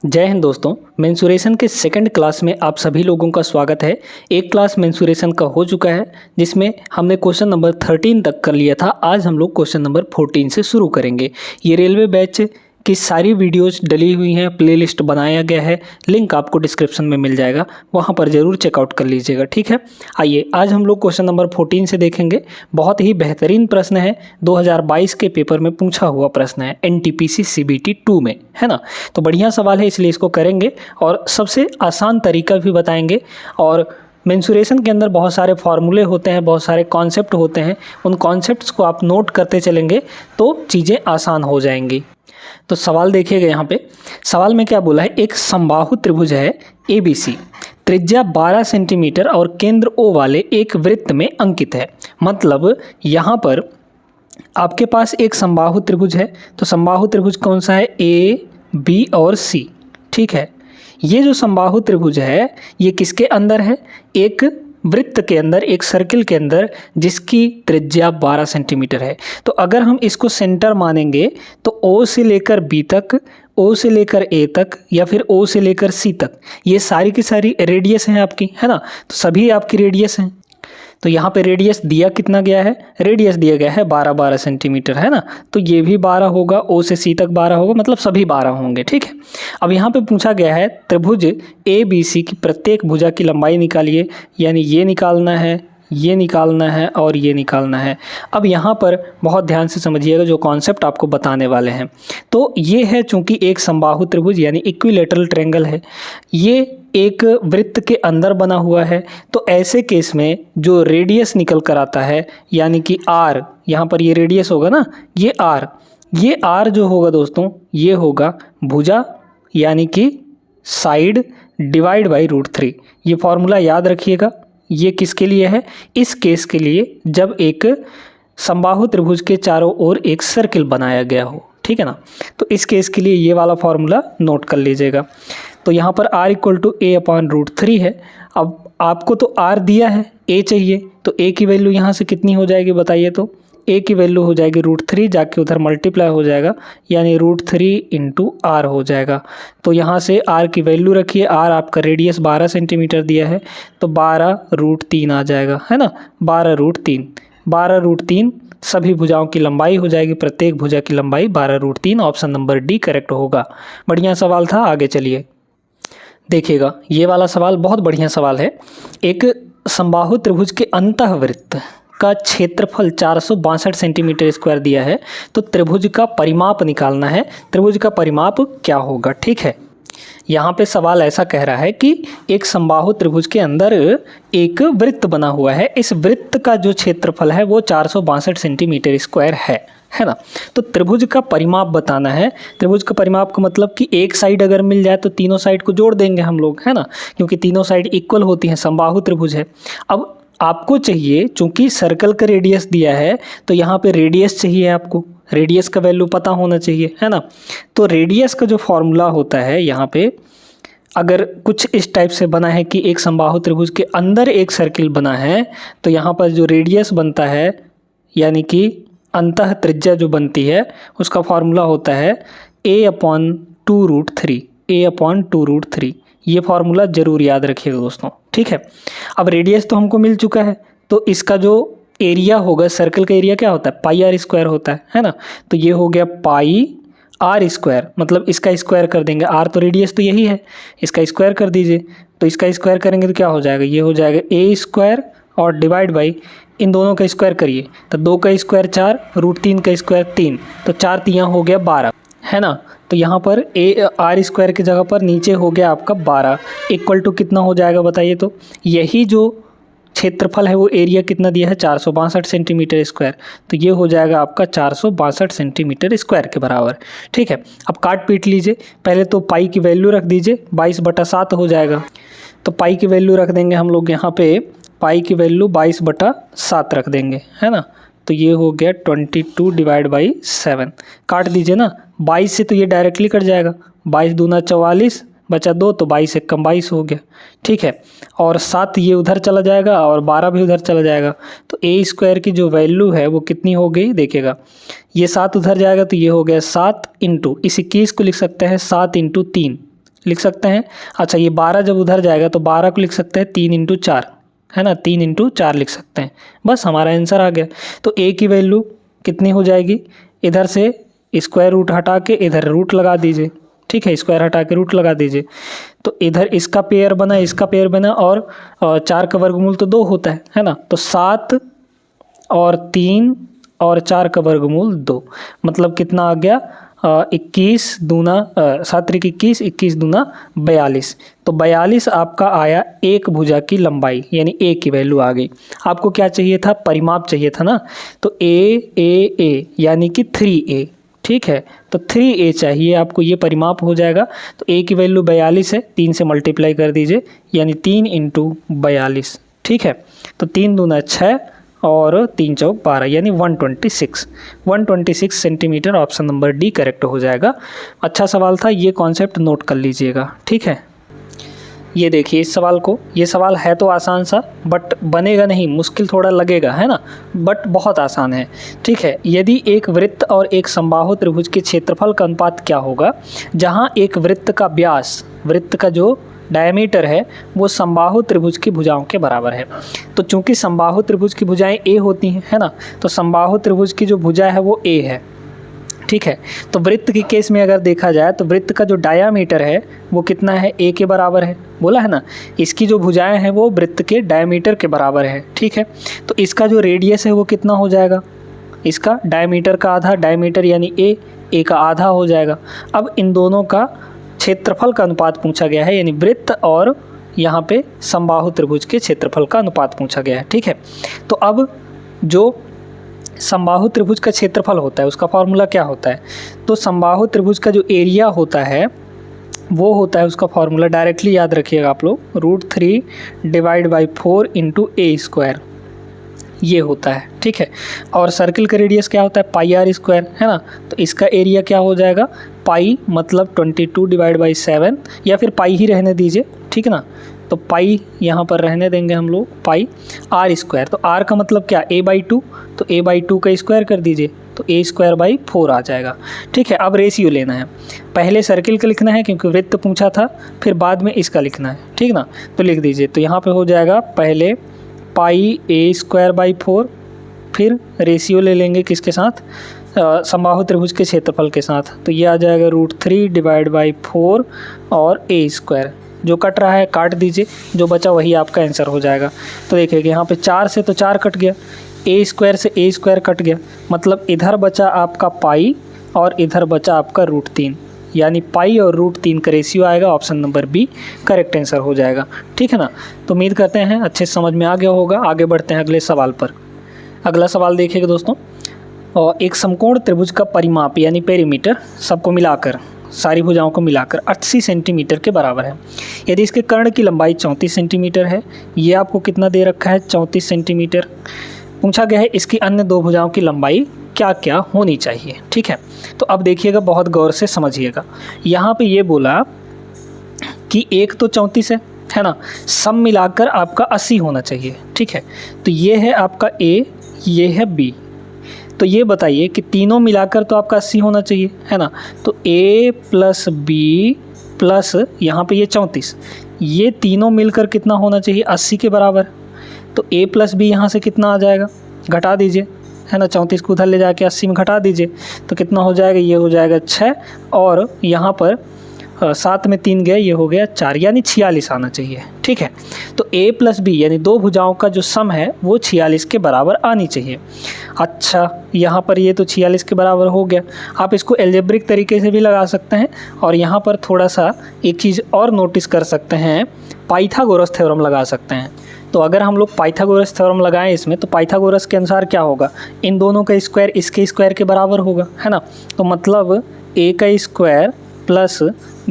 जय हिंद दोस्तों। मेंसुरेशन के सेकंड क्लास में आप सभी लोगों का स्वागत है। एक क्लास मेंसुरेशन का हो चुका है जिसमें हमने क्वेश्चन नंबर 13 तक कर लिया था। आज हम लोग क्वेश्चन नंबर 14 से शुरू करेंगे। ये रेलवे बैच की सारी वीडियोस डली हुई हैं, प्लेलिस्ट बनाया गया है, लिंक आपको डिस्क्रिप्शन में मिल जाएगा, वहाँ पर ज़रूर चेकआउट कर लीजिएगा। ठीक है, आइए आज हम लोग क्वेश्चन नंबर 14 से देखेंगे। बहुत ही बेहतरीन प्रश्न है, 2022 के पेपर में पूछा हुआ प्रश्न है, NTPC CBT 2 में, है ना। तो बढ़िया सवाल है, इसलिए इसको करेंगे और सबसे आसान तरीका भी बताएंगे। और मेंसुरेशन के अंदर बहुत सारे फार्मूले होते हैं, बहुत सारे कॉन्सेप्ट होते हैं, उन कॉन्सेप्ट्स को आप नोट करते चलेंगे तो चीज़ें आसान हो जाएंगी। तो सवाल देखिएगा, यहाँ पे सवाल में क्या बोला है, एक समबाहु त्रिभुज है ABC, त्रिज्या 12 सेंटीमीटर और केंद्र O वाले एक वृत्त में अंकित है। मतलब यहाँ पर आपके पास एक समबाहु त्रिभुज है, तो समबाहु त्रिभुज कौन सा है, A, B और C। ठीक है, ये जो समबाहु त्रिभुज है ये किसके अंदर है, एक वृत्त के अंदर, एक सर्किल के अंदर जिसकी त्रिज्या 12 सेंटीमीटर है। तो अगर हम इसको सेंटर मानेंगे तो O से लेकर B तक, O से लेकर A तक या फिर O से लेकर C तक, ये सारी की सारी रेडियस हैं आपकी, है ना। तो सभी आपकी रेडियस हैं। तो यहाँ पे रेडियस दिया कितना गया है, रेडियस दिया गया है 12 सेंटीमीटर, है ना। तो ये भी 12 होगा, O से C तक 12 होगा, मतलब सभी 12 होंगे। ठीक है, अब यहाँ पे पूछा गया है त्रिभुज ABC की प्रत्येक भुजा की लंबाई निकालिए, यानी ये निकालना है, ये निकालना है और ये निकालना है। अब यहाँ पर बहुत ध्यान से समझिएगा जो कॉन्सेप्ट आपको बताने वाले हैं। तो ये है, चूंकि एक समबाहु त्रिभुज यानी इक्विलेटरल ट्रायंगल है, ये एक वृत्त के अंदर बना हुआ है, तो ऐसे केस में जो रेडियस निकल कर आता है यानी कि R, यहाँ पर ये रेडियस होगा ना, ये R जो होगा दोस्तों, ये होगा भुजा यानी कि साइड डिवाइड बाई √3। ये फॉर्मूला याद रखिएगा। ये किसके लिए है, इस केस के लिए जब एक समबाहु त्रिभुज के चारों ओर एक सर्किल बनाया गया हो। ठीक है ना, तो इस केस के लिए ये वाला फॉर्मूला नोट कर लीजिएगा। तो यहाँ पर R = A/√3 है। अब आपको तो R दिया है, A चाहिए, तो A की वैल्यू यहाँ से कितनी हो जाएगी बताइए। तो A की वैल्यू हो जाएगी √3, जाके उधर मल्टीप्लाई हो जाएगा, यानी √3 × R हो जाएगा। तो यहाँ से R की वैल्यू रखिए, R आपका रेडियस 12 सेंटीमीटर दिया है, तो 12√3 आ जाएगा, है ना। 12√3 सभी भुजाओं की लंबाई हो जाएगी, प्रत्येक भुजा की लंबाई 12√3। ऑप्शन नंबर D करेक्ट होगा। बढ़िया सवाल था, आगे चलिए देखिएगा। ये वाला सवाल बहुत बढ़िया सवाल है। एक समबाहु त्रिभुज के अंतःवृत्त का क्षेत्रफल 462 सेंटीमीटर स्क्वायर दिया है, तो त्रिभुज का परिमाप निकालना है। त्रिभुज का परिमाप क्या होगा, ठीक है। यहाँ पे सवाल ऐसा कह रहा है कि एक समबाहु त्रिभुज के अंदर एक वृत्त बना हुआ है, इस वृत्त का जो क्षेत्रफल है वो 462 सेंटीमीटर स्क्वायर है ना। तो त्रिभुज का परिमाप बताना है। त्रिभुज का परिमाप का मतलब कि एक साइड अगर मिल जाए तो तीनों साइड को जोड़ देंगे हम लोग, है ना, क्योंकि तीनों साइड इक्वल होती हैं, समबाहु त्रिभुज है। अब आपको चाहिए, चूंकि सर्कल का रेडियस दिया है तो यहाँ पे रेडियस चाहिए, आपको रेडियस का वैल्यू पता होना चाहिए, है ना। तो रेडियस का जो फॉर्मूला होता है यहाँ पे, अगर कुछ इस टाइप से बना है कि एक समबाहु त्रिभुज के अंदर एक सर्किल बना है, तो यहाँ पर जो रेडियस बनता है यानी कि अंतः त्रिज्या जो बनती है, उसका फॉर्मूला होता है A/2√3, A/2√3। ये फार्मूला जरूर याद रखिएगा दोस्तों, ठीक है। अब रेडियस तो हमको मिल चुका है, तो इसका जो एरिया होगा, सर्कल का एरिया क्या होता है, πr² होता है ना। तो ये हो गया πr², मतलब इसका स्क्वायर कर देंगे। R तो रेडियस तो यही है, इसका स्क्वायर कर दीजिए। तो इसका स्क्वायर करेंगे तो क्या हो जाएगा, ये हो जाएगा A² और डिवाइड बाई इन दोनों का स्क्वायर करिए, तो 2 का स्क्वायर 4, √3 का स्क्वायर 3, तो 4 3 हो गया 12, है ना। तो यहाँ पर R² की जगह पर नीचे हो गया आपका 12 इक्वल टू कितना हो जाएगा बताइए। तो यही जो क्षेत्रफल है वो एरिया कितना दिया है, 462 सेंटीमीटर स्क्वायर, तो ये हो जाएगा आपका 462 सेंटीमीटर स्क्वायर के बराबर। ठीक है, अब काट पीट लीजिए। पहले तो पाई की वैल्यू रख दीजिए, 22/7 हो जाएगा। तो पाई की वैल्यू रख देंगे हम लोग, यहाँ पे पाई की वैल्यू 22/7 रख देंगे, है ना। तो ये हो गया 22 डिवाइड बाई 7। काट दीजिए ना, 22 से तो ये डायरेक्टली कट जाएगा, 22 दूना 44, बचा 2, तो 22 × 22 हो गया, ठीक है। और 7 ये उधर चला जाएगा और 12 भी उधर चला जाएगा, तो A² की जो वैल्यू है वो कितनी हो गई देखिएगा। ये 7 उधर जाएगा तो ये हो गया 7 × इस 21 को लिख सकते हैं 7 × 3, लिख सकते हैं। अच्छा ये 12 जब उधर जाएगा तो 12 को लिख सकते हैं 3 × 4, है ना, 3 × 4 लिख सकते हैं। बस हमारा आंसर आ गया। तो a की वैल्यू कितनी हो जाएगी, इधर से स्क्वायर रूट हटा के इधर रूट लगा दीजिए, ठीक है, स्क्वायर हटा के रूट लगा दीजिए। तो इधर इसका पेयर बना, इसका पेयर बना, और 4 का वर्गमूल तो 2 होता है ना, तो 7 और 3 और 4 का वर्गमूल 2, मतलब कितना आ गया 21 दूना 7 × 21, 21 दूना 42। तो 42 आपका आया एक भुजा की लंबाई, यानी a की वैल्यू आ गई। आपको क्या चाहिए था, परिमाप चाहिए था ना, तो a यानी कि 3a, ठीक है, तो 3a चाहिए आपको, ये परिमाप हो जाएगा। तो a की वैल्यू 42 है, 3 से मल्टीप्लाई कर दीजिए, यानी 3 × 42, ठीक है। तो 3 दूना 6 और 3 चौक 12, यानी 126 centimetre. Option number D correct हो जाएगा। अच्छा सवाल था, ये कॉन्सेप्ट नोट कर लीजिएगा, ठीक है। ये देखिए इस सवाल को, ये सवाल है तो आसान सा, बट बनेगा नहीं, मुश्किल थोड़ा लगेगा, है ना, बट बहुत आसान है, ठीक है। यदि एक वृत्त और एक समबाहु त्रिभुज के क्षेत्रफल का अनुपात क्या होगा, जहाँ एक वृत्त का व्यास, वृत्त का जो डायमीटर है वो समबाहु त्रिभुज की भुजाओं के बराबर है। तो चूंकि समबाहु त्रिभुज की भुजाएं a होती हैं, है ना, तो समबाहु त्रिभुज की जो भुजा है वो a है, ठीक है। तो वृत्त के केस में अगर देखा जाए तो वृत्त का जो डायामीटर है वो कितना है, a के बराबर है, बोला है ना। इसकी जो भुजाएं हैं वो वृत्त के डायमीटर के बराबर है, ठीक है। तो इसका जो रेडियस है वो कितना हो जाएगा, इसका डायमीटर का आधा, डायमीटर यानी a का आधा हो जाएगा। अब इन दोनों का क्षेत्रफल का अनुपात पूछा गया है, यानी वृत्त और यहाँ पे समबाहु त्रिभुज के क्षेत्रफल का अनुपात पूछा गया है, ठीक है। तो अब जो समबाहु त्रिभुज का क्षेत्रफल होता है उसका फॉर्मूला क्या होता है, तो समबाहु त्रिभुज का जो एरिया होता है वो होता है, उसका फॉर्मूला डायरेक्टली याद रखिएगा आप लोग, √3 / 4 × a², ये होता है, ठीक है। और सर्किल का रेडियस क्या होता है, πr², है ना। तो इसका एरिया क्या हो जाएगा, पाई मतलब 22 / 7, या फिर पाई ही रहने दीजिए, ठीक है ना। तो पाई यहाँ पर रहने देंगे हम लोग, पाई r²। तो r का मतलब क्या, a/2, तो a/2 का स्क्वायर कर दीजिए, तो a² / 4 आ जाएगा, ठीक है। अब रेशियो लेना है, पहले सर्किल का लिखना है क्योंकि वृत्त पूछा था, फिर बाद में इसका लिखना है, ठीक ना। तो लिख दीजिए, तो यहाँ पे हो जाएगा पहले पाई a² / 4, फिर रेशियो ले लेंगे किसके साथ, समबाहु त्रिभुज के क्षेत्रफल के साथ, तो ये आ जाएगा √3 / 4 और a², जो कट रहा है काट दीजिए, जो बचा वही आपका आंसर हो जाएगा। तो देखिए यहाँ पे 4 से तो 4 कट गया, a² से a² कट गया, मतलब इधर बचा आपका पाई और इधर बचा आपका √3, यानी पाई और √3 का रेशियो आएगा। Option number B correct answer हो जाएगा, ठीक है ना। तो उम्मीद करते हैं अच्छे समझ में आ गया होगा। आगे बढ़ते हैं अगले सवाल पर। अगला सवाल देखिएगा दोस्तों, और एक समकोण त्रिभुज का परिमाप यानी पेरीमीटर सबको मिलाकर, सारी भुजाओं को मिलाकर 80 सेंटीमीटर के बराबर है। यदि इसके कर्ण की लंबाई 34 सेंटीमीटर है, ये आपको कितना दे रखा है, 34 सेंटीमीटर। पूछा गया है इसकी अन्य दो भुजाओं की लंबाई क्या क्या होनी चाहिए, ठीक है। तो अब देखिएगा, बहुत गौर से समझिएगा। यहाँ पे ये बोला कि एक तो 34 है ना, सब मिलाकर आपका 80 होना चाहिए, ठीक है। तो ये है आपका A, ये है B। तो ये बताइए कि तीनों मिलाकर तो आपका 80 होना चाहिए, है ना। तो A + B प्लस यहाँ पे ये 34, ये तीनों मिलकर कितना होना चाहिए, 80 के बराबर। तो A + B यहाँ से कितना आ जाएगा, घटा दीजिए, है ना, 34 को उधर ले जाके 80 में घटा दीजिए, तो कितना हो जाएगा, ये हो जाएगा 6, और यहाँ पर 7 में 3 गए, ये हो गया 4, यानी 46 आना चाहिए, ठीक है। तो A + B यानी दो भुजाओं का जो सम है वो 46 के बराबर आनी चाहिए। अच्छा, यहाँ पर ये तो 46 के बराबर हो गया। आप इसको एल्जेब्रिक तरीके से भी लगा सकते हैं, और यहाँ पर थोड़ा सा एक चीज़ और नोटिस कर सकते हैं, पाइथागोरस थ्योरम लगा सकते हैं। तो अगर हम लोग पाइथागोरस थ्योरम लगाएं इसमें, तो पाइथागोरस के अनुसार क्या होगा, इन दोनों का स्क्वायर इसके स्क्वायर के बराबर होगा, है ना। तो मतलब A का स्क्वायर प्लस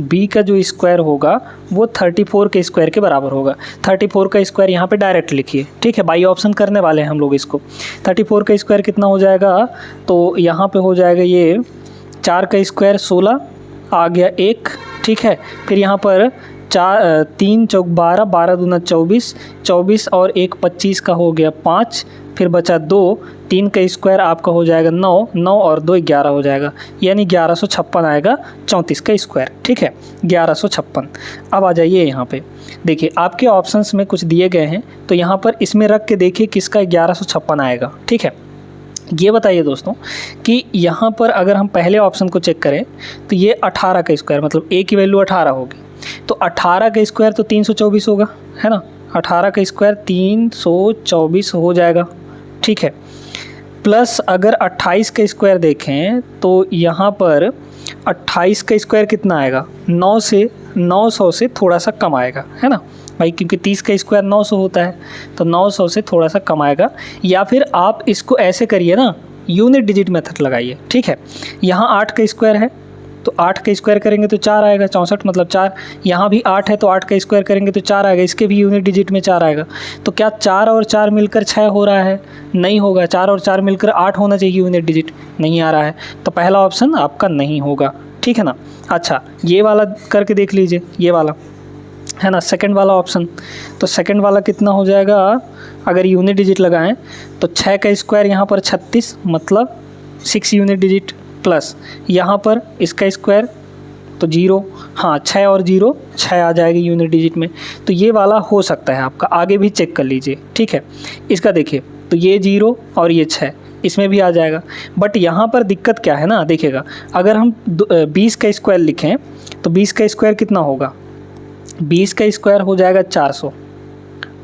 B का जो स्क्वायर होगा वो 34 के स्क्वायर के बराबर होगा। 34 का स्क्वायर यहाँ पे डायरेक्ट लिखिए, ठीक है, बाई ऑप्शन करने वाले हैं हम लोग इसको। 34 का स्क्वायर कितना हो जाएगा, तो यहाँ पे हो जाएगा ये 4 का स्क्वायर 16 आ गया 1, ठीक है। फिर यहाँ पर 3 चौक 12, 12 दूना 24, 24 और 1 25 का हो गया 5, फिर बचा 2, 3 का स्क्वायर आपका हो जाएगा 9, 9 और 2 11 हो जाएगा, यानी 1156 आएगा 34 का स्क्वायर, ठीक है, 1156। अब आ जाइए यहाँ पे, देखिए आपके ऑप्शंस में कुछ दिए गए हैं, तो यहाँ पर इसमें रख के देखिए किसका 1156 आएगा, ठीक है। ये बताइए दोस्तों कि यहाँ पर अगर हम पहले ऑप्शन को चेक करें तो ये 18 का स्क्वायर, मतलब a की वैल्यू 18 होगी, तो 18 का स्क्वायर तो 324 होगा, है ना, 18 का स्क्वायर 324 हो जाएगा, ठीक है। प्लस अगर 28 का स्क्वायर देखें तो यहाँ पर 28 का स्क्वायर कितना आएगा, 900 से थोड़ा सा कम आएगा, है ना भाई, क्योंकि 30 का स्क्वायर 900 होता है, तो 900 से थोड़ा सा कम आएगा। या फिर आप इसको ऐसे करिए ना, यूनिट डिजिट मेथड लगाइए, ठीक है। यहाँ 8 का स्क्वायर है, तो 8 का स्क्वायर करेंगे तो 4 आएगा, 64 मतलब 4। यहाँ भी 8 है तो 8 का स्क्वायर करेंगे तो 4 आएगा, इसके भी यूनिट डिजिट में 4 आएगा। तो क्या 4 और 4 मिलकर 6 हो रहा है? नहीं होगा। 4 और 4 मिलकर 8 होना चाहिए यूनिट डिजिट, नहीं आ रहा है, तो पहला ऑप्शन आपका नहीं होगा, ठीक है ना। अच्छा, ये वाला करके देख लीजिए, ये वाला है ना, सेकंड वाला ऑप्शन। तो सेकंड वाला कितना हो जाएगा, अगर यूनिट डिजिट लगाएं तो 6 का स्क्वायर यहाँ पर 36 मतलब 6 यूनिट डिजिट, प्लस यहाँ पर इसका स्क्वायर तो 0, हाँ 6 और 0 6 आ जाएगी यूनिट डिजिट में, तो ये वाला हो सकता है आपका। आगे भी चेक कर लीजिए, ठीक है। इसका देखिए तो ये 0 और ये 6 इसमें भी आ जाएगा, बट यहाँ पर दिक्कत क्या है ना, देखिएगा अगर हम 20 का स्क्वायर लिखें तो 20 का स्क्वायर कितना होगा, 20 का स्क्वायर हो जाएगा 400,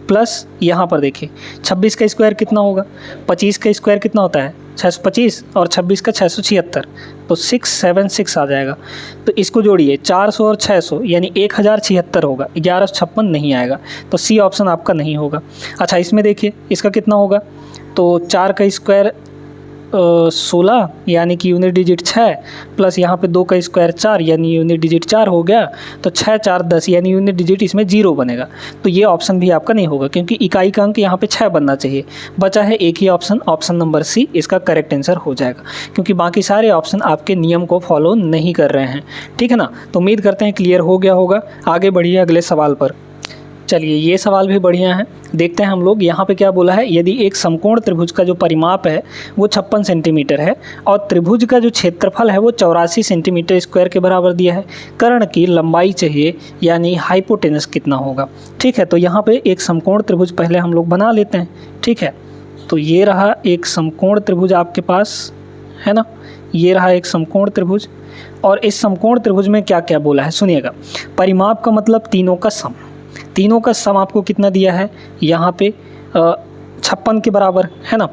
प्लस यहाँ पर देखिए 26 का स्क्वायर कितना होगा, 25 का स्क्वायर कितना होता है 625 और 26 का 676, तो 676 आ जाएगा। तो इसको जोड़िए 400 और 600 यानी 1076 होगा, 1156 नहीं आएगा, तो सी ऑप्शन आपका नहीं होगा। अच्छा, इसमें देखिए इसका कितना होगा, तो 4 का स्क्वायर 16 यानी कि यूनिट डिजिट 6, प्लस यहाँ पे 2 का स्क्वायर 4 यानी यूनिट डिजिट 4 हो गया, तो 6 4 10 यानी यूनिट डिजिट इसमें 0 बनेगा, तो ये ऑप्शन भी आपका नहीं होगा, क्योंकि इकाई का अंक यहाँ पे 6 बनना चाहिए। बचा है एक ही ऑप्शन, ऑप्शन नंबर सी इसका करेक्ट आंसर हो जाएगा, क्योंकि बाकी सारे ऑप्शन आपके नियम को फॉलो नहीं कर रहे हैं, ठीक है ना। तो उम्मीद करते हैं क्लियर हो गया होगा। आगे बढ़िए अगले सवाल पर। चलिए, ये सवाल भी बढ़िया है, देखते हैं हम लोग यहाँ पे क्या बोला है। यदि एक समकोण त्रिभुज का जो परिमाप है वो 56 सेंटीमीटर है और त्रिभुज का जो क्षेत्रफल है वो 84 सेंटीमीटर स्क्वायर के बराबर दिया है, कर्ण की लंबाई चाहिए यानी हाइपोटेनस कितना होगा, ठीक है। तो यहाँ पे एक समकोण त्रिभुज पहले हम लोग बना लेते हैं, ठीक है। तो ये रहा एक समकोण त्रिभुज आपके पास, है ना, ये रहा एक समकोण त्रिभुज, और इस समकोण त्रिभुज में क्या क्या बोला है सुनिएगा। परिमाप का मतलब तीनों का सम, तीनों का सम आपको कितना दिया है यहाँ पे 56 के बराबर, है ना।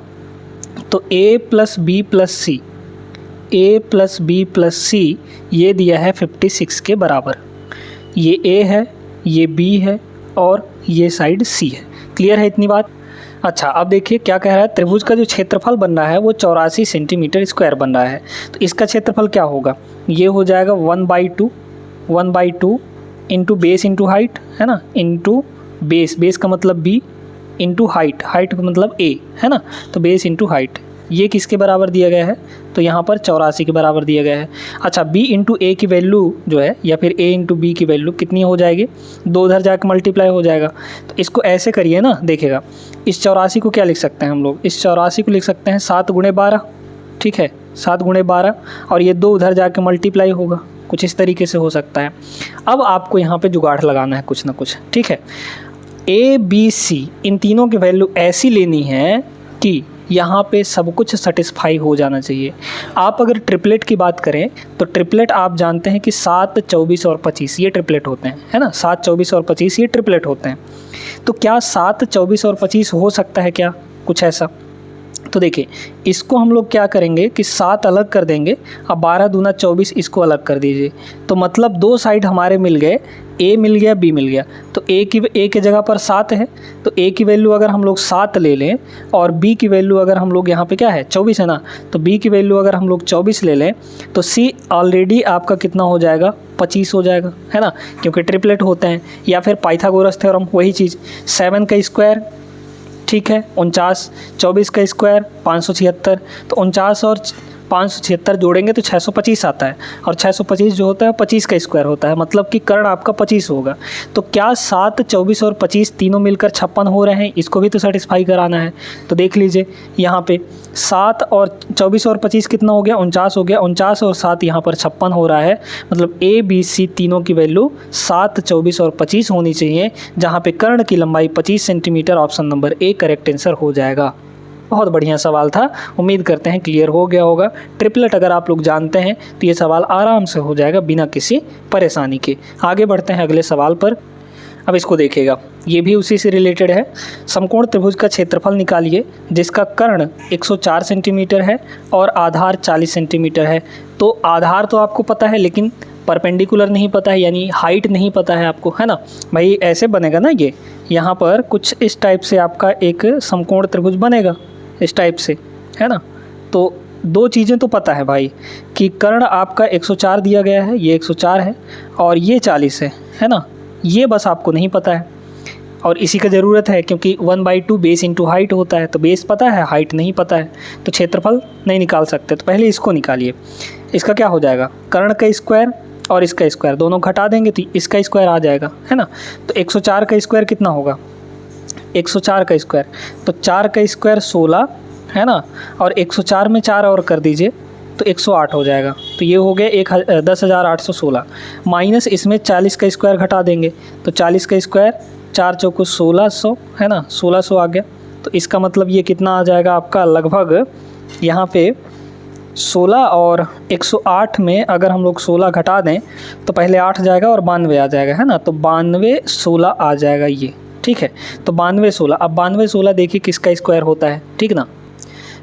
तो a plus B plus C, a plus B plus C ये दिया है 56 के बराबर। ये a है, ये b है और ये साइड c है। क्लियर है इतनी बात। अच्छा, अब देखिए क्या कह रहा है, त्रिभुज का जो क्षेत्रफल बन रहा है वो 84 सेंटीमीटर स्क्वायर बन रहा है, तो इसका क्षेत्रफल क्या होगा, ये हो जाएगा 1/2 इंटू बेस इंटू हाइट, है ना, इंटू बेस, बेस का मतलब b इंटू हाइट, हाइट का मतलब a, है ना, तो बेस इंटू हाइट। ये किसके बराबर दिया गया है, तो यहाँ पर 84 के बराबर दिया गया है। अच्छा, b इंटू a की वैल्यू जो है या फिर a इंटू b की वैल्यू कितनी हो जाएगी, 2 उधर जाकर मल्टीप्लाई हो जाएगा। तो इसको ऐसे करिए ना, देखिएगा इस 84 को क्या लिख सकते हैं हम लोग, इस 84 को लिख सकते हैं 7 × 12, ठीक है, 7 × 12, और ये 2 उधर जाके मल्टीप्लाई होगा, कुछ इस तरीके से हो सकता है। अब आपको यहाँ पे जुगाड़ लगाना है कुछ ना कुछ, ठीक है। a b c इन तीनों की वैल्यू ऐसी लेनी है कि यहाँ पे सब कुछ सेटिस्फाई हो जाना चाहिए। आप अगर ट्रिपलेट की बात करें तो ट्रिपलेट आप जानते हैं कि 7 24 और 25 ये ट्रिपलेट होते हैं, है ना, 7 24 और 25 ये ट्रिपलेट होते हैं। तो क्या 7 24 और 25 हो सकता है क्या कुछ ऐसा, तो देखिए इसको हम लोग क्या करेंगे कि 7 अलग कर देंगे, अब 12 दूना 24 इसको अलग कर दीजिए, तो मतलब 2 साइड हमारे मिल गए, a मिल गया b मिल गया। तो a की जगह पर 7 है, तो a की वैल्यू अगर हम लोग 7 ले लें और b की वैल्यू अगर हम लोग यहाँ पे क्या है 24 है ना, तो b की वैल्यू अगर हम लोग 24 ले लें तो c ऑलरेडी आपका कितना हो जाएगा 25 हो जाएगा, है ना, क्योंकि ट्रिपलेट होते हैं। या फिर पाइथागोरस थ्योरम वही चीज़, 7 का स्क्वायर, ठीक है 49, 24 का स्क्वायर 576, तो 49 और 576 जोड़ेंगे तो 625 आता है, और 625 जो होता है 25 का स्क्वायर होता है, मतलब कि कर्ण आपका 25 होगा। तो क्या 7, 24 और 25 तीनों मिलकर 56 हो रहे हैं? इसको भी तो सेटिस्फाई कराना है। तो देख लीजिए यहाँ पे 7 और 24 और 25 कितना हो गया? 49 हो गया। 49 और 7 यहाँ पर 56 हो रहा है, मतलब ए बी सी तीनों की वैल्यू 7, 24 और 25 होनी चाहिए, जहाँ पे कर्ण की लंबाई 25 centimetre. Option number A correct answer हो जाएगा। बहुत बढ़िया सवाल था, उम्मीद करते हैं क्लियर हो गया होगा। ट्रिपलेट अगर आप लोग जानते हैं तो ये सवाल आराम से हो जाएगा बिना किसी परेशानी के। आगे बढ़ते हैं अगले सवाल पर। अब इसको देखिएगा, ये भी उसी से रिलेटेड है। समकोण त्रिभुज का क्षेत्रफल निकालिए जिसका कर्ण 104 सेंटीमीटर है और आधार 40 सेंटीमीटर है। तो आधार तो आपको पता है, लेकिन परपेंडिकुलर नहीं पता है, यानी हाइट नहीं पता है आपको, है ना भाई। ऐसे बनेगा ना, ये यहाँ पर कुछ इस टाइप से आपका एक समकोण त्रिभुज बनेगा, इस टाइप से, है ना। तो दो चीज़ें तो पता है भाई, कि कर्ण आपका 104 दिया गया है, ये 104 है, और ये 40 है ना। ये बस आपको नहीं पता है, और इसी का ज़रूरत है, क्योंकि 1/2 बेस इंटू हाइट होता है। तो बेस पता है, हाइट नहीं पता है, तो क्षेत्रफल नहीं निकाल सकते। तो पहले इसको निकालिए। इसका क्या हो जाएगा? कर्ण का स्क्वायर और इसका स्क्वायर दोनों घटा देंगे तो इसका स्क्वायर आ जाएगा, है ना। तो 104 का स्क्वायर कितना होगा? 104 का स्क्वायर, तो 4 का स्क्वायर 16, है ना, और 104 में 4 और कर दीजिए तो 108 हो जाएगा। तो ये हो गया 10,816, माइनस इसमें 40 का स्क्वायर घटा देंगे तो 40 का स्क्वायर 4 चौको 1600, है ना, 1600 आ गया। तो इसका मतलब ये कितना आ जाएगा आपका? लगभग यहाँ पे 16 और 108 में अगर हम लोग 16 घटा दें तो पहले 8 जाएगा और 92 आ जाएगा, है ना। तो 92, 16 आ जाएगा ये, ठीक है। तो 92, 16, अब 92, 16 देखिए किसका स्क्वायर होता है, ठीक ना।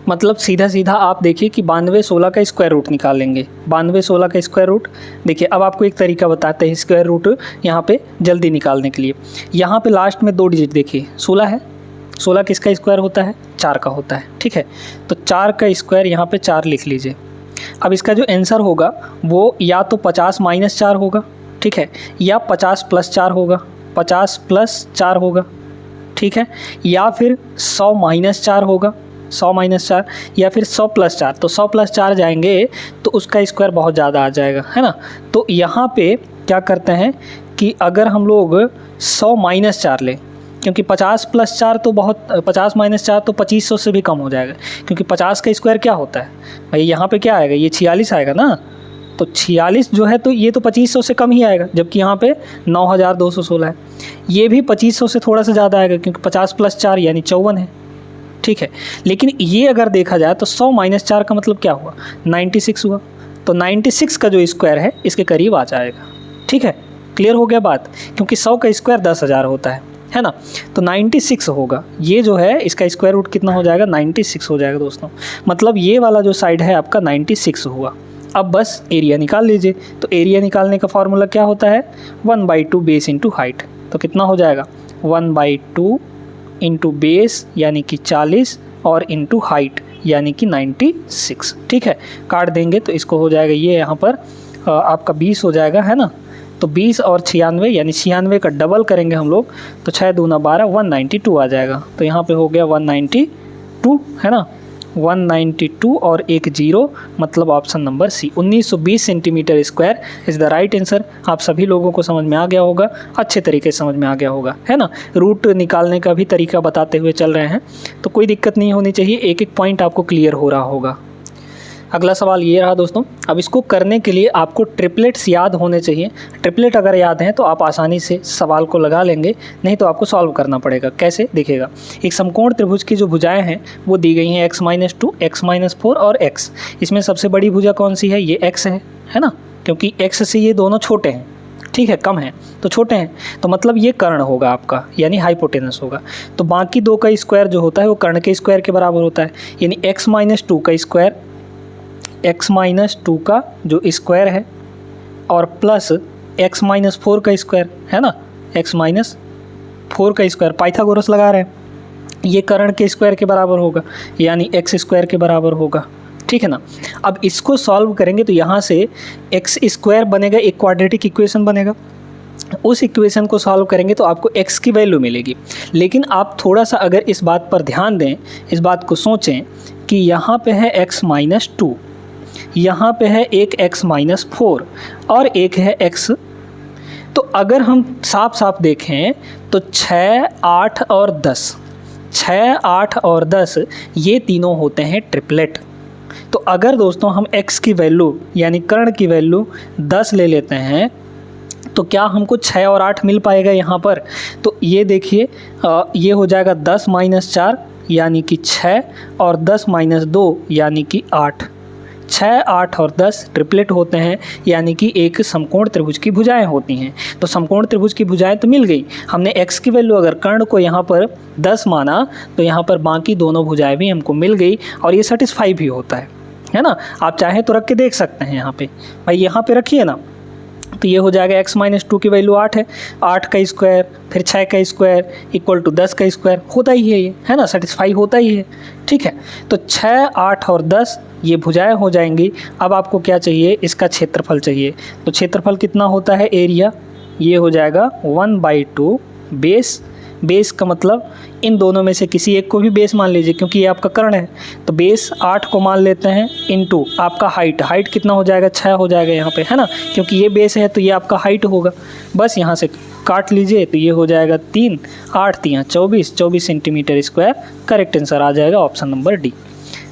मतलब सीधा सीधा आप देखिए कि 92, 16 का स्क्वायर रूट निकाल लेंगे। 92, 16 का स्क्वायर रूट, देखिए अब आपको एक तरीका बताते हैं स्क्वायर रूट यहाँ पे जल्दी निकालने के लिए। यहाँ पे लास्ट में 2 डिजिट देखिए, 16 है। 16 किसका स्क्वायर होता है? 4 का होता है, ठीक है। तो 4 का स्क्वायर यहाँ पे 4 लिख लीजिए। अब इसका जो आंसर होगा वो या तो 50 - 4 होगा, ठीक है, या 50 + 4 होगा, 50 + 4 होगा, ठीक है, या फिर 100 - 4 होगा, 100 - 4, या फिर 100 + 4। तो 100 + 4 जाएंगे तो उसका स्क्वायर बहुत ज़्यादा आ जाएगा, है ना। तो यहाँ पे क्या करते हैं कि अगर हम लोग 100 - 4 लें, क्योंकि 50 + 4 तो बहुत, 50 - 4 तो 2500 से भी कम हो जाएगा, क्योंकि 50 का स्क्वायर क्या होता है भाई? यहाँ पे क्या आएगा? ये 46 आएगा ना। तो 46 जो है तो ये तो 2500 से कम ही आएगा, जबकि यहाँ पे 9216 है। ये भी 2500 से थोड़ा सा ज़्यादा आएगा, क्योंकि 50 + 4 यानी 54 है, ठीक है। लेकिन ये अगर देखा जाए तो 100 - 4 का मतलब क्या हुआ? 96 हुआ। तो 96 का जो स्क्वायर है इसके करीब आ जाएगा, ठीक है। क्लियर हो गया बात, क्योंकि 100 का स्क्वायर 10,000 होता है ना। तो 96 होगा, ये जो है इसका स्क्वायर रूट कितना हो जाएगा? 96 हो जाएगा दोस्तों। मतलब ये वाला जो साइड है आपका 96 हुआ। अब बस एरिया निकाल लीजिए। तो एरिया निकालने का फॉर्मूला क्या होता है? 1/2 बेस इंटू हाइट। तो कितना हो जाएगा? 1/2 इंटू बेस यानी कि 40 और इंटू हाइट यानी कि 96, ठीक है। काट देंगे तो इसको हो जाएगा ये यहाँ पर आपका 20 हो जाएगा, है ना। तो 20 और 96 यानी 96 का डबल करेंगे हम लोग तो 6 दूना 12, 192 आ जाएगा। तो यहाँ पे हो गया 192, है ना, 192 और एक 0, मतलब option number C 1920 centimetre square is the right answer. आप सभी लोगों को समझ में आ गया होगा, अच्छे तरीके से समझ में आ गया होगा, है ना। रूट निकालने का भी तरीका बताते हुए चल रहे हैं, तो कोई दिक्कत नहीं होनी चाहिए, एक एक पॉइंट आपको क्लियर हो रहा होगा। अगला सवाल ये रहा दोस्तों। अब इसको करने के लिए आपको ट्रिपलेट्स याद होने चाहिए। ट्रिपलेट अगर याद हैं तो आप आसानी से सवाल को लगा लेंगे, नहीं तो आपको सॉल्व करना पड़ेगा। कैसे? देखिएगा, एक समकोण त्रिभुज की जो भुजाएं हैं वो दी गई हैं x-2, x-4 और x। इसमें सबसे बड़ी भुजा कौन सी है? ये x है ना, क्योंकि x से ये दोनों छोटे हैं, ठीक है, कम है तो छोटे हैं, तो मतलब ये कर्ण होगा आपका, यानी हाइपोटेनस होगा। तो बाकी दो का स्क्वायर जो होता है वो कर्ण के स्क्वायर के बराबर होता है, यानी x-2 का स्क्वायर, x-2 का जो स्क्वायर है, और प्लस x-4 का स्क्वायर, है ना, x-4 का स्क्वायर, पाइथागोरस लगा रहे हैं, ये कर्ण के स्क्वायर के बराबर होगा, यानी x स्क्वायर के बराबर होगा, ठीक है ना। अब इसको सॉल्व करेंगे तो यहाँ से एक्स स्क्वायर बनेगा, एक क्वाड्रेटिक इक्वेशन बनेगा। उस इक्वेशन को सॉल्व करेंगे तो आपको x की वैल्यू मिलेगी। लेकिन आप थोड़ा सा अगर इस बात पर ध्यान दें, इस बात को सोचें कि यहाँ पे है x-2, यहाँ पे है एक x-4 और एक है x। तो अगर हम साफ साफ देखें तो 6, 8 और 10, 6, 8 और 10 ये तीनों होते हैं ट्रिपलेट। तो अगर दोस्तों हम x की वैल्यू यानी कर्ण की वैल्यू 10 ले लेते हैं तो क्या हमको 6 और 8 मिल पाएगा यहाँ पर? तो ये देखिए ये हो जाएगा 10 - 4 यानी कि 6 और 10 - 2 यानी कि 8। 6, 8 और 10 ट्रिपलेट होते हैं यानी कि एक समकोण त्रिभुज की भुजाएं होती हैं। तो समकोण त्रिभुज की भुजाएं तो मिल गई। हमने x की वैल्यू अगर कर्ण को यहाँ पर 10 माना तो यहाँ पर बाकी दोनों भुजाएं भी हमको मिल गई और ये सेटिस्फाई भी होता है ना। आप चाहें तो रख के देख सकते हैं यहाँ पे, भाई यहाँ पे रखिए ना। तो ये हो जाएगा x - 2 की वैल्यू 8 है, 8 का स्क्वायर फिर 6 का स्क्वायर इक्वल टू 10 का स्क्वायर होता ही है, ये है ना, सेटिस्फाई होता ही है। ठीक है, तो 6, 8 और 10 ये भुजाएं हो जाएंगी। अब आपको क्या चाहिए? इसका क्षेत्रफल चाहिए। तो क्षेत्रफल कितना होता है? एरिया, ये हो जाएगा 1/2 बेस। बेस का मतलब इन दोनों में से किसी एक को भी बेस मान लीजिए क्योंकि ये आपका कर्ण है। तो बेस 8 को मान लेते हैं इनटू आपका हाइट। हाइट कितना हो जाएगा? 6 हो जाएगा यहाँ पे, है ना, क्योंकि ये बेस है तो ये आपका हाइट होगा। बस यहाँ से काट लीजिए तो ये हो जाएगा 3, 8 3 24 सेंटीमीटर स्क्वायर। करेक्ट आंसर आ जाएगा ऑप्शन नंबर डी,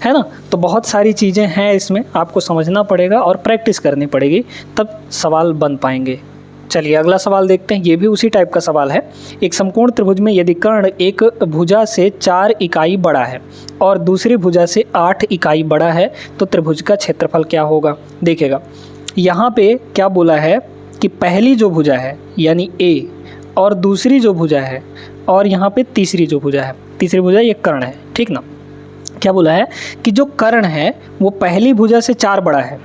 है ना। तो बहुत सारी चीज़ें हैं इसमें, आपको समझना पड़ेगा और प्रैक्टिस करनी पड़ेगी तब सवाल बन पाएंगे। चलिए अगला सवाल देखते हैं, ये भी उसी टाइप का सवाल है। एक समकोण त्रिभुज में यदि कर्ण एक भुजा से 4 इकाई बड़ा है और दूसरी भुजा से 8 इकाई बड़ा है तो त्रिभुज का क्षेत्रफल क्या होगा? देखिएगा यहाँ पे क्या बोला है कि पहली जो भुजा है यानी A और दूसरी जो भुजा है और यहाँ पे तीसरी जो भुजा है, तीसरी भुजा ये कर्ण है, ठीक ना। क्या बोला है कि जो कर्ण है वो पहली भुजा से 4 बड़ा है।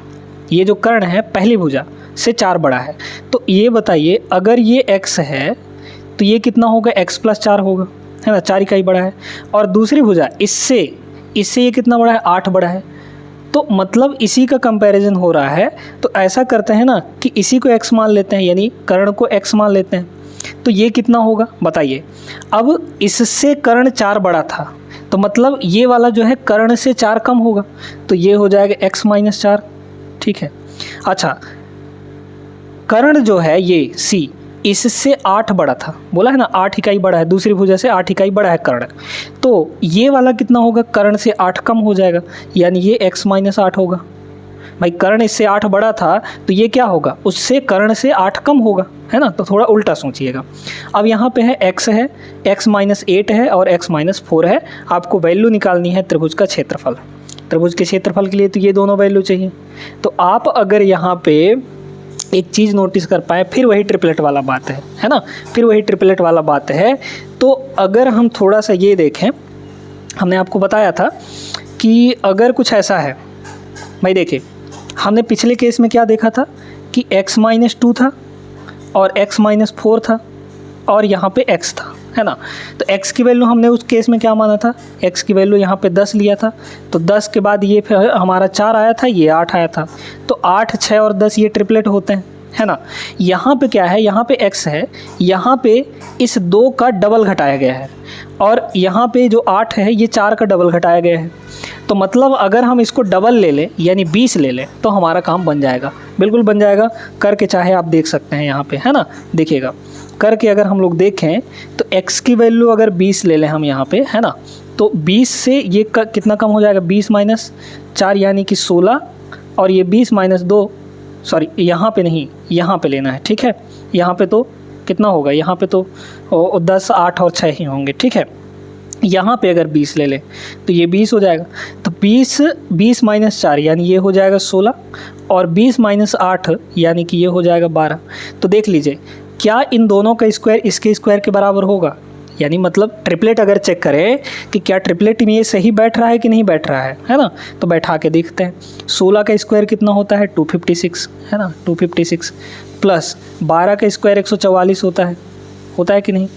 ये जो कर्ण है पहली भुजा से 4 बड़ा है। तो ये बताइए अगर ये x है तो ये कितना होगा? x + 4 होगा, है ना, 4 इकाई बड़ा है। और दूसरी भुजा इससे ये कितना बड़ा है? 8 बड़ा है। तो मतलब इसी का कंपैरिजन हो रहा है। तो ऐसा करते हैं ना कि इसी को x मान लेते हैं यानी कर्ण को x मान लेते हैं। तो ये कितना होगा बताइए? अब इससे कर्ण 4 बड़ा था तो मतलब ये वाला जो है कर्ण से 4 कम होगा, तो ये हो जाएगा x - 4। ठीक है, अच्छा कर्ण जो है ये C इससे 8 बड़ा था, बोला है ना 8 इकाई बड़ा है, दूसरी भुजा से 8 इकाई बड़ा है कर्ण। तो ये वाला कितना होगा? कर्ण से 8 कम हो जाएगा यानी ये x - 8 होगा। भाई कर्ण इससे 8 बड़ा था तो ये क्या होगा? उससे कर्ण से 8 कम होगा, है ना। तो थोड़ा उल्टा सोचिएगा। अब यहाँ पे है x है, x - 8 है और x - 4 है। आपको वैल्यू निकालनी है त्रिभुज का क्षेत्रफल। त्रिभुज के क्षेत्रफल के लिए तो ये दोनों वैल्यू चाहिए। तो आप अगर यहाँ पे एक चीज़ नोटिस कर पाए, फिर वही ट्रिपलेट वाला बात है ना, फिर वही ट्रिपलेट वाला बात है। तो अगर हम थोड़ा सा ये देखें, हमने आपको बताया था कि अगर कुछ ऐसा है, भाई देखिए हमने पिछले केस में क्या देखा था कि x - 2 था और x - 4 था और यहाँ पे x था, है ना। तो x की वैल्यू हमने उस केस में क्या माना था? x की वैल्यू यहाँ पे 10 लिया था। तो 10 के बाद ये फिर हमारा 4 आया था, ये 8 आया था। तो 8, 6 और 10 ये ट्रिपलेट होते हैं, है ना। यहाँ पे क्या है? यहाँ पे x है, यहाँ पे इस 2 का डबल घटाया गया है और यहाँ पे जो 8 है ये 4 का डबल घटाया गया है। तो मतलब अगर हम इसको डबल ले लें यानी 20 ले लें तो हमारा काम बन जाएगा, बिल्कुल बन जाएगा। करके चाहे आप देख सकते हैं यहाँ पे, है ना, देखिएगा करके अगर हम लोग देखें तो x की वैल्यू अगर 20 ले लें हम यहाँ पे, है ना, तो 20 से ये कितना कम हो जाएगा? 20 - 4 यानी कि 16 और ये 20 - 2, सॉरी यहाँ पे नहीं, यहाँ पे लेना है, ठीक है। यहाँ पे तो कितना होगा? यहाँ पे तो 10, 8 और 6 ही होंगे, ठीक है। यहाँ पे अगर 20 ले लें तो ये 20 हो जाएगा। तो 20 - 4 यानी ये हो जाएगा 16 और 20 - 8 यानी कि ये हो जाएगा 12। तो देख लीजिए क्या इन दोनों का स्क्वायर इसके स्क्वायर के बराबर होगा? यानी मतलब ट्रिपलेट अगर चेक करें कि क्या ट्रिपलेट में ये सही बैठ रहा है कि नहीं बैठ रहा है ना, तो बैठा के देखते हैं। 16 का स्क्वायर कितना होता है? 256, है ना, 256 प्लस 12 का स्क्वायर 144 होता है कि नहीं।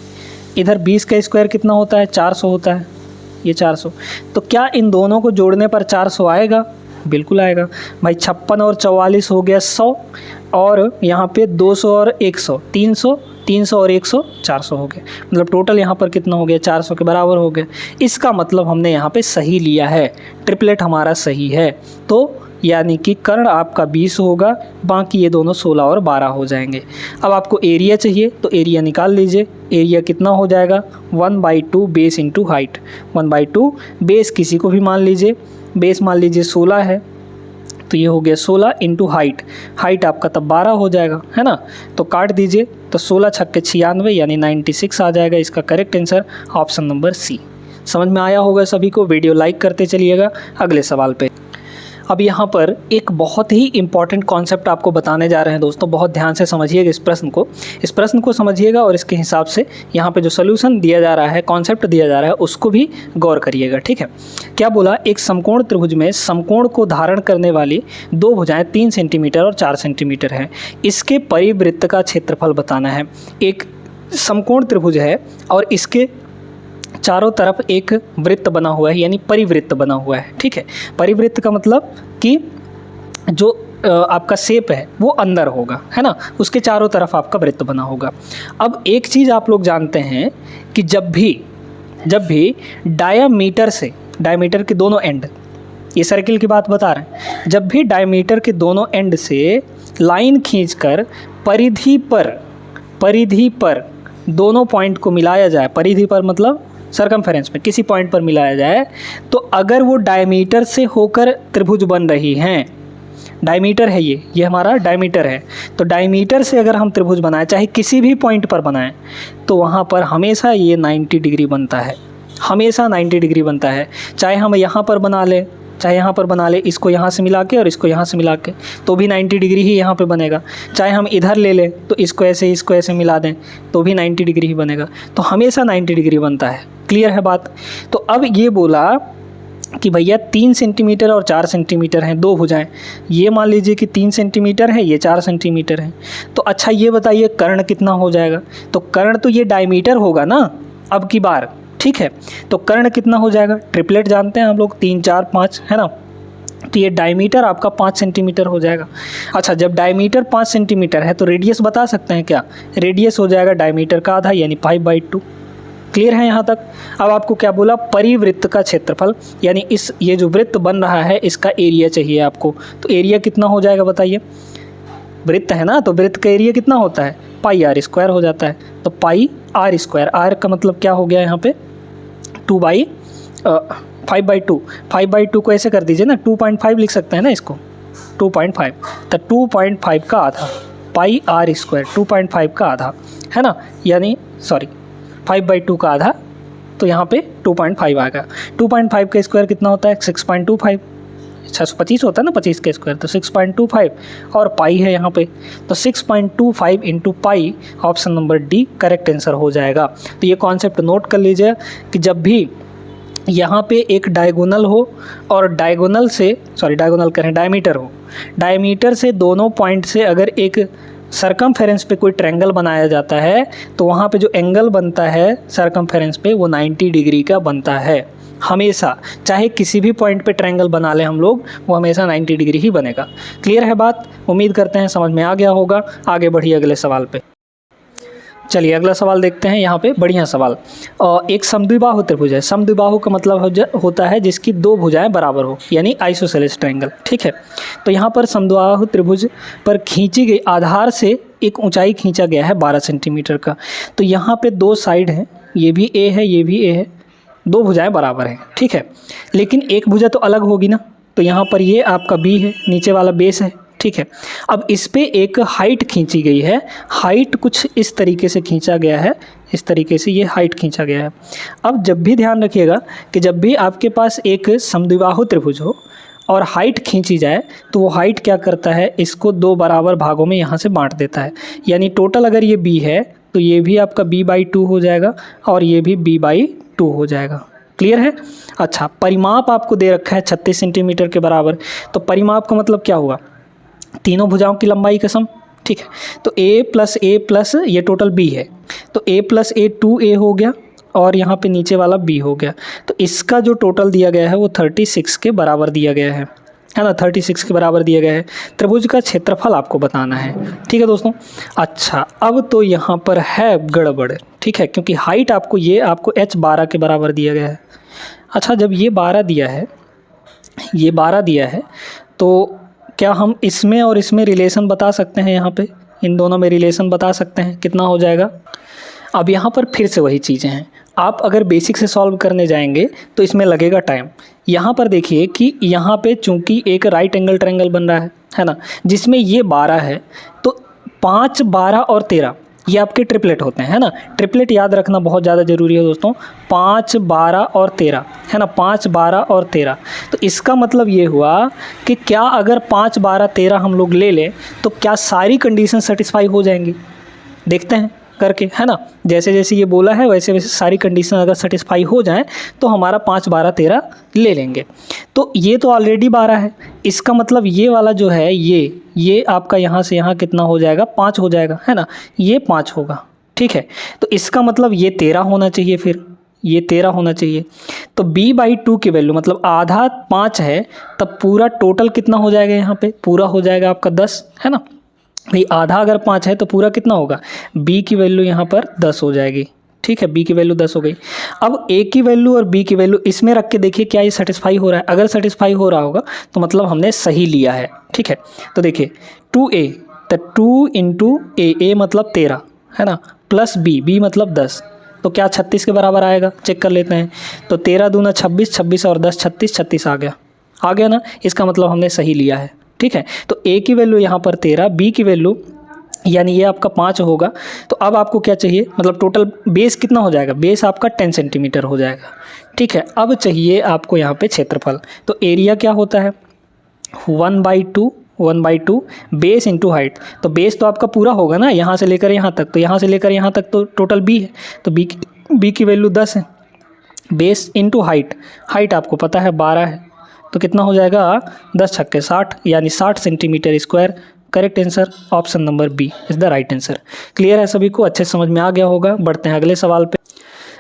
इधर 20 का स्क्वायर कितना होता है? 400 होता है, ये 400। तो क्या इन दोनों को जोड़ने पर 400 आएगा? बिल्कुल आएगा भाई। 56 और 44 हो गया 100 और यहाँ पे 200 और 100 300 और 100 400 हो गया। मतलब टोटल यहाँ पर कितना हो गया? 400 के बराबर हो गया। इसका मतलब हमने यहाँ पे सही लिया है, ट्रिपलेट हमारा सही है। तो यानी कि कर्ण आपका 20 होगा, बाकी ये दोनों 16 और 12 हो जाएंगे। अब आपको एरिया चाहिए तो एरिया निकाल लीजिए। एरिया कितना हो जाएगा 1/2 बेस इंटू हाइट। 1/2 बेस किसी को भी मान लीजिए, बेस मान लीजिए 16 है तो ये हो गया 16 इंटू हाइट। हाइट आपका तब 12 हो जाएगा, है ना। तो काट दीजिए तो 16 छक्के 96 यानी 96 आ जाएगा। इसका correct answer option number C. समझ में आया होगा सभी को। वीडियो लाइक करते चलिएगा। अगले सवाल पे अब यहाँ पर एक बहुत ही इंपॉर्टेंट कॉन्सेप्ट आपको बताने जा रहे हैं दोस्तों। बहुत ध्यान से समझिएगा इस प्रश्न को समझिएगा और इसके हिसाब से यहाँ पे जो सोल्यूशन दिया जा रहा है, कॉन्सेप्ट दिया जा रहा है, उसको भी गौर करिएगा, ठीक है। क्या बोला, एक समकोण त्रिभुज में समकोण को धारण करने वाली दो भुजाएं 3 सेंटीमीटर और 4 सेंटीमीटर हैं। इसके परिवृत्त का क्षेत्रफल बताना है। एक समकोण त्रिभुज है और इसके चारों तरफ एक वृत्त बना हुआ है, यानी परिवृत्त बना हुआ है, ठीक है। परिवृत्त का मतलब कि जो आपका शेप है वो अंदर होगा, है ना, उसके चारों तरफ आपका वृत्त बना होगा। अब एक चीज़ आप लोग जानते हैं कि जब भी डायमीटर के दोनों एंड, ये सर्किल की बात बता रहे हैं, जब भी डायमीटर के दोनों एंड से लाइन खींचकर परिधि पर दोनों पॉइंट को मिलाया जाए, परिधि पर मतलब सरकमफेरेंस में किसी पॉइंट पर मिलाया जाए, तो अगर वो डायमीटर से होकर त्रिभुज बन रही हैं, डायमीटर है ये हमारा डायमीटर है, तो डायमीटर से अगर हम त्रिभुज बनाएं, चाहे किसी भी पॉइंट पर बनाएं, तो वहाँ पर हमेशा ये 90 डिग्री बनता है, हमेशा 90 डिग्री बनता है। चाहे हम यहाँ पर बना लें, चाहे यहाँ पर बना ले, इसको यहाँ से मिला के और इसको यहाँ से मिला के, तो भी 90 डिग्री ही यहाँ पे बनेगा। चाहे हम इधर ले लें तो इसको ऐसे मिला दें तो भी 90 डिग्री ही बनेगा। तो हमेशा 90 डिग्री बनता है। क्लियर है बात। तो अब ये बोला कि भैया 3 सेंटीमीटर और 4 सेंटीमीटर हैं दो भुजाएं। ये मान लीजिए कि 3 सेंटीमीटर है, ये 4 सेंटीमीटर है। तो अच्छा ये बताइए कर्ण कितना हो जाएगा। तो कर्ण तो ये डायमीटर होगा ना अब की बार, ठीक है। तो कर्ण कितना हो जाएगा, ट्रिपलेट जानते हैं हम लोग 3 4 5, है ना। तो ये डायमीटर आपका 5 सेंटीमीटर हो जाएगा। अच्छा जब डायमीटर 5 सेंटीमीटर है तो रेडियस बता सकते हैं क्या। रेडियस हो जाएगा डायमीटर का आधा यानी 5/2। क्लियर है यहाँ तक। अब आपको क्या बोला, परिवृत्त का क्षेत्रफल, यानी ये जो वृत्त बन रहा है इसका एरिया चाहिए आपको। तो एरिया कितना हो जाएगा बताइए। वृत्त है ना, तो वृत्त का एरिया कितना होता है, πr² हो जाता है। तो πr², r का मतलब क्या हो गया यहाँ पे 5/2। 5/2 को ऐसे कर दीजिए ना, 2.5 लिख सकते हैं ना इसको, 2.5। तो 2.5 का आधा πr², 2.5 का आधा, है ना, यानी 5/2 का आधा, तो यहाँ पे 2.5 आएगा। 2.5 का स्क्वायर कितना होता है 6.25, 625 होता है ना 25 का स्क्वायर, तो 6.25 और पाई है यहाँ पे, तो 6.25 into pi, option number D correct answer हो जाएगा। तो ये कॉन्सेप्ट नोट कर लीजिए कि जब भी यहाँ पे एक डायगोनल हो और डायमीटर हो, डायमीटर से दोनों पॉइंट से अगर एक सरकमफेरेंस पे कोई ट्रायंगल बनाया जाता है तो वहाँ पे जो एंगल बनता है सरकमफेरेंस पे वो 90 डिग्री का बनता है हमेशा। चाहे किसी भी पॉइंट पे ट्रायंगल बना लें हम लोग, वो हमेशा 90 डिग्री ही बनेगा। क्लियर है बात। उम्मीद करते हैं समझ में आ गया होगा। आगे बढ़िए अगले सवाल पे। चलिए अगला सवाल देखते हैं। यहाँ पे बढ़िया सवाल, एक समद्विबाहु त्रिभुज है। समद्विबाहु का मतलब होता है जिसकी दो भुजाएं बराबर हो, यानी आइसोसेलेस ट्रायंगल, ठीक है। तो यहाँ पर समद्विबाहु त्रिभुज पर खींची गई आधार से एक ऊंचाई खींचा गया है 12 सेंटीमीटर का। तो यहाँ पे दो साइड हैं, ये भी ए है ये भी ए है, दो भुजाएं बराबर हैं, ठीक है। लेकिन एक भुजा तो अलग होगी ना, तो यहाँ पर ये आपका बी है, नीचे वाला बेस है, ठीक है। अब इस पे एक हाइट खींची गई है। हाइट कुछ इस तरीके से खींचा गया है, इस तरीके से ये हाइट खींचा गया है। अब जब भी ध्यान रखिएगा कि जब भी आपके पास एक समद्विबाहु त्रिभुज हो और हाइट खींची जाए तो वो हाइट क्या करता है, इसको दो बराबर भागों में यहाँ से बांट देता है। यानी टोटल अगर ये बी है तो ये भी आपका b/2 हो जाएगा और ये भी b/2 हो जाएगा। क्लियर है। अच्छा परिमाप आपको दे रखा है 36 सेंटीमीटर के बराबर। तो परिमाप का मतलब क्या हुआ, तीनों भुजाओं की लंबाई का सम, ठीक है। तो a प्लस ये टोटल b है, तो a + a 2a हो गया और यहाँ पे नीचे वाला b हो गया। तो इसका जो टोटल दिया गया है वो 36 के बराबर दिया गया है ना, 36 के बराबर दिया गया है। त्रिभुज का क्षेत्रफल आपको बताना है, ठीक है दोस्तों। अच्छा अब तो यहाँ पर है गड़बड़, ठीक है, क्योंकि हाइट आपको h 12 के बराबर दिया गया है। अच्छा जब ये 12 दिया है, तो क्या हम इसमें और इसमें रिलेशन बता सकते हैं? यहाँ पे इन दोनों में रिलेशन बता सकते हैं, कितना हो जाएगा? अब यहाँ पर फिर से वही चीज़ें हैं, आप अगर बेसिक से सॉल्व करने जाएंगे तो इसमें लगेगा टाइम। यहाँ पर देखिए कि यहाँ पे चूंकि एक राइट एंगल ट्रायंगल बन रहा है ना, जिसमें ये 12 है, तो 5, 12 और 13 ये आपके ट्रिपलेट होते हैं, है ना। ट्रिपलेट याद रखना बहुत ज़्यादा ज़रूरी है दोस्तों, 5, 12 और 13, है ना, 5, 12 और 13। तो इसका मतलब ये हुआ कि क्या अगर 5, 12, 13 हम लोग ले लें तो क्या सारी कंडीशन सेटिस्फाई हो जाएंगी? देखते हैं करके, है ना। जैसे जैसे ये बोला है वैसे वैसे सारी कंडीशन अगर सेटिस्फाई हो जाएं तो हमारा 5, 12, 13 ले लेंगे। तो ये तो ऑलरेडी 12 है, इसका मतलब ये वाला जो है ये आपका यहाँ से यहाँ कितना हो जाएगा? 5 हो जाएगा, है ना, ये 5 होगा, ठीक है। तो इसका मतलब ये 13 होना चाहिए, फिर ये 13 होना चाहिए। तो b/2 की वैल्यू मतलब आधा 5 है, तब पूरा टोटल कितना हो जाएगा? यहाँ पे पूरा हो जाएगा आपका 10, है ना। भाई आधा अगर 5 है तो पूरा कितना होगा? b की वैल्यू यहाँ पर 10 हो जाएगी, ठीक है, b की वैल्यू 10 हो गई। अब a की वैल्यू और b की वैल्यू इसमें रख के देखिए क्या ये सेटिस्फाई हो रहा है। अगर सेटिस्फाई हो रहा होगा तो मतलब हमने सही लिया है, ठीक है। तो देखिए 2a, तो 2 इंटू a मतलब 13, है ना, प्लस b मतलब 10, तो क्या 36 के बराबर आएगा? चेक कर लेते हैं। तो 13 दूना 26, 26 और 10 36, 36 आ गया ना। इसका मतलब हमने सही लिया है, ठीक है। तो a की वैल्यू यहाँ पर 13, b की वैल्यू यानी ये आपका 5 होगा। तो अब आपको क्या चाहिए? मतलब टोटल बेस कितना हो जाएगा? बेस आपका 10 सेंटीमीटर हो जाएगा, ठीक है। अब चाहिए आपको यहाँ पे क्षेत्रफल। तो एरिया क्या होता है? 1/2 बेस इंटू हाइट। तो बेस तो आपका पूरा होगा ना, यहाँ से लेकर यहाँ तक, तो यहाँ से लेकर यहाँ तक तो टोटल b है, तो b की वैल्यू 10 है। बेस इंटू हाइट आपको पता है 12 है, तो कितना हो जाएगा? 10 छक्के 60, यानी 60 centimetre square. Correct answer option number B is the right answer. Clear है सभी को? अच्छे समझ में आ गया होगा। बढ़ते हैं अगले सवाल पे।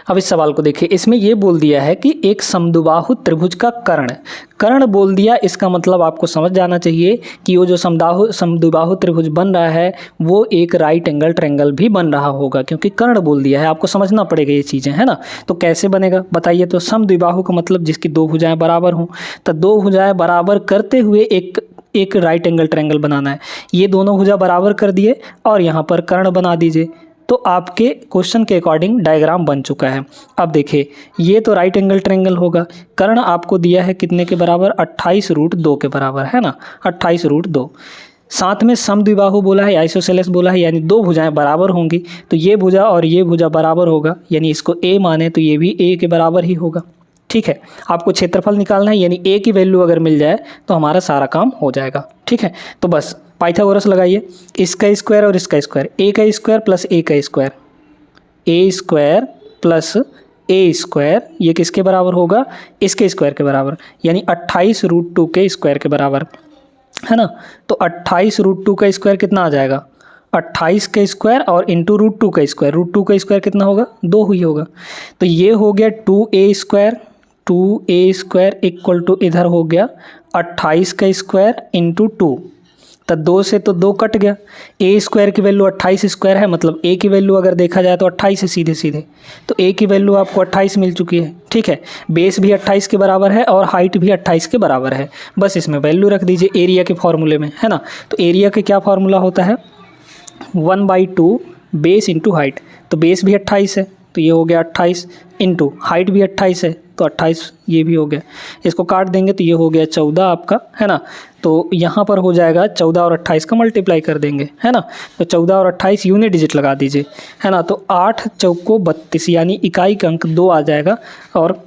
अब इस सवाल को देखिए, इसमें ये बोल दिया है कि एक समद्विबाहु त्रिभुज का कर्ण बोल दिया। इसका मतलब आपको समझ जाना चाहिए कि वो जो समद्विबाहु त्रिभुज बन रहा है वो एक राइट एंगल ट्रायंगल भी बन रहा होगा, क्योंकि कर्ण बोल दिया है। आपको समझना पड़ेगा ये चीज़ें, है ना। तो कैसे बनेगा बताइए? तो समद्विबाहु का मतलब जिसकी दो भुजाएं बराबर हों, तो दो भुजाएं बराबर करते हुए एक राइट एंगल ट्रायंगल बनाना है। ये दोनों भुजा बराबर कर दिए और यहाँ पर कर्ण बना दीजिए, तो आपके क्वेश्चन के अकॉर्डिंग डायग्राम बन चुका है। अब देखिए ये तो राइट एंगल ट्रायंगल होगा, कर्ण आपको दिया है कितने के बराबर? 28√2 के बराबर, है ना, 28√2। साथ में समद्विबाहु बोला है, आइसोसेलेस बोला है, यानी दो भुजाएं बराबर होंगी। तो ये भुजा और ये भुजा बराबर होगा, यानी इसको a माने तो ये भी a के बराबर ही होगा, ठीक है। आपको क्षेत्रफल निकालना है, यानी a की वैल्यू अगर मिल जाए तो हमारा सारा काम हो जाएगा, ठीक है। तो बस पाइथागोरस लगाइए, इसका स्क्वायर और इसका स्क्वायर, a का स्क्वायर प्लस a का square, a square plus a square, ये किसके बराबर होगा? इसके स्क्वायर के बराबर, यानी 28√2 के स्क्वायर के बराबर, है ना। तो 28√2 का स्क्वायर कितना आ जाएगा? 28 का स्क्वायर और इंटू √2 का स्क्वायर, √2 का स्क्वायर कितना होगा? 2 ही होगा। तो ये हो गया 2a स्क्वायर इक्वल टू इधर हो गया 28 का स्क्वायर इंटू 2, तो 2 से तो 2 कट गया। a स्क्वायर की वैल्यू 28 स्क्वायर है, मतलब a की वैल्यू अगर देखा जाए तो 28 है सीधे, तो a की वैल्यू आपको 28 मिल चुकी है, ठीक है। बेस भी 28 के बराबर है और हाइट भी 28 के बराबर है। बस इसमें वैल्यू रख दीजिए एरिया के फॉर्मूले में, है ना। तो एरिया का क्या फार्मूला होता है? 1/2 बेस इंटू हाइट। तो बेस भी 28 है, तो ये हो गया 28 इंटू हाइट भी 28 है, तो 28 ये भी हो गया। इसको काट देंगे तो ये हो गया 14 आपका, है ना। तो यहाँ पर हो जाएगा 14 और 28 का मल्टीप्लाई कर देंगे, है ना। तो 14 और 28 यूनिट डिजिट लगा दीजिए, है ना। तो 8 चौको 32, यानी इकाई का अंक 2 आ जाएगा, और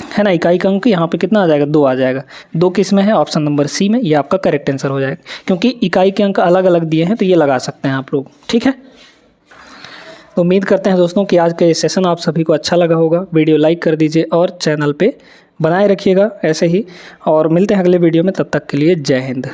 है ना इकाई का अंक यहाँ पे कितना आ जाएगा? 2 आ जाएगा। 2 किस में है? ऑप्शन नंबर सी में। ये आपका करेक्ट आंसर हो जाएगा, क्योंकि इकाई के अंक अलग अलग दिए हैं तो ये लगा सकते हैं आप लोग, ठीक है। तो उम्मीद करते हैं दोस्तों कि आज का ये सेशन आप सभी को अच्छा लगा होगा। वीडियो लाइक कर दीजिए और चैनल पे बनाए रखिएगा ऐसे ही, और मिलते हैं अगले वीडियो में। तब तक के लिए जय हिंद।